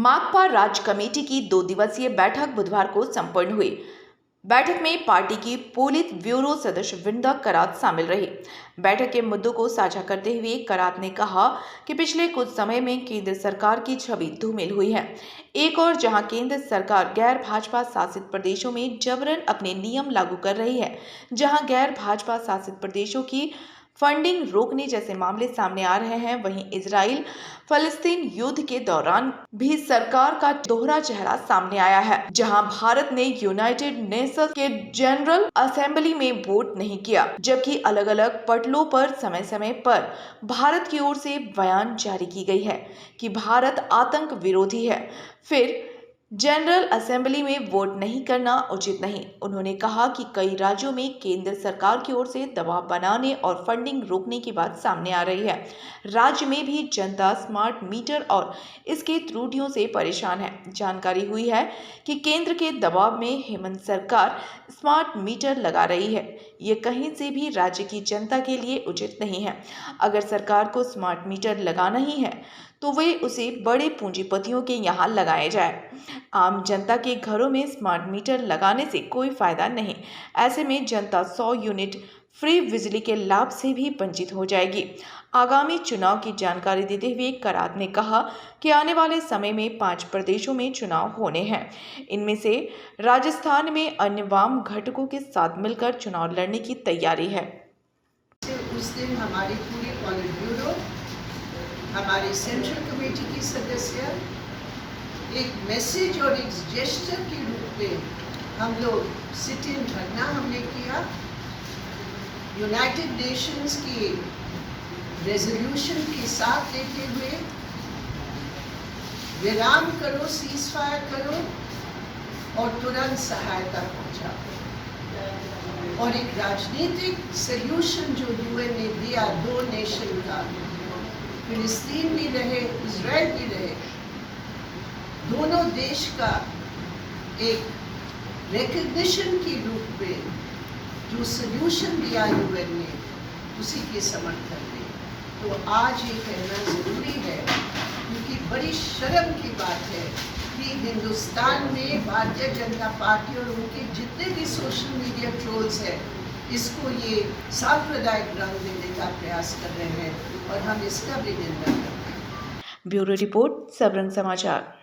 माकपा राज्य कमेटी की 2 दिवसीय बैठक बुधवार को संपन्न हुई। बैठक में पार्टी की पोलित ब्यूरो सदस्य वृंदा करात शामिल रही। बैठक के मुद्दों को साझा करते हुए करात ने कहा कि पिछले कुछ समय में केंद्र सरकार की छवि धूमिल हुई है। एक और जहां केंद्र सरकार गैर भाजपा शासित प्रदेशों में जबरन अपने नियम लागू कर रही है, जहां गैर भाजपा शासित प्रदेशों की फंडिंग रोकने जैसे मामले सामने आ रहे हैं, वहीं इजराइल फलस्तीन युद्ध के दौरान भी सरकार का दोहरा चेहरा सामने आया है, जहां भारत ने यूनाइटेड नेशंस के जनरल असेंबली में वोट नहीं किया, जबकि अलग अलग पटलों पर समय समय पर भारत की ओर से बयान जारी की गई है कि भारत आतंक विरोधी है, फिर जनरल असेंबली में वोट नहीं करना उचित नहीं। उन्होंने कहा कि कई राज्यों में केंद्र सरकार की ओर से दबाव बनाने और फंडिंग रोकने की बात सामने आ रही है। राज्य में भी जनता स्मार्ट मीटर और इसके त्रुटियों से परेशान है। जानकारी हुई है कि केंद्र के दबाव में हेमंत सरकार स्मार्ट मीटर लगा रही है। ये कहीं से भी राज्य की जनता के लिए उचित नहीं है। अगर सरकार को स्मार्ट मीटर लगाना ही है तो वे उसे बड़े पूंजीपतियों के यहाँ लगाए जाए। आम जनता के घरों में स्मार्ट मीटर लगाने से कोई फायदा नहीं। ऐसे में जनता 100 यूनिट फ्री बिजली के लाभ से भी वंचित हो जाएगी। आगामी चुनाव की जानकारी देते हुए करात ने कहा कि आने वाले समय में 5 प्रदेशों में चुनाव होने हैं। इनमें से राजस्थान में अन्य वाम घटकों के साथ मिलकर चुनाव लड़ने की तैयारी है। उस दिन हमारी पूरी पॉलिट ब्यूरो, हमारी सेंट्रल कमेटी की सदस्य एक मैसेज और एक जेस्चर के रूप में हम लोग सिट इन धरना हमने किया। यूनाइटेड नेशंस की रेजोल्यूशन के साथ देते हुए विराम करो, सीज फायर करो और तुरंत सहायता पहुंचाओ, और एक राजनीतिक सॉल्यूशन जो यूएन ने दिया 2 नेशन का, फिलिस्तीन भी रहे, इजराइल भी रहे, दोनों देश का एक रिकग्निशन के रूप में जो सॉल्यूशन दिया यूएन ने, उसी के समर्थन में। तो आज ये कहना जरूरी है, क्योंकि बड़ी शर्म की बात है कि हिंदुस्तान में भारतीय जनता पार्टी और उनके जितने भी सोशल मीडिया ट्रोल्स हैं, इसको ये सांप्रदायिक रंग देने का प्रयास कर रहे हैं, और हम इसका भी निंदा करते हैं। ब्यूरो रिपोर्ट, सबरंग समाचार।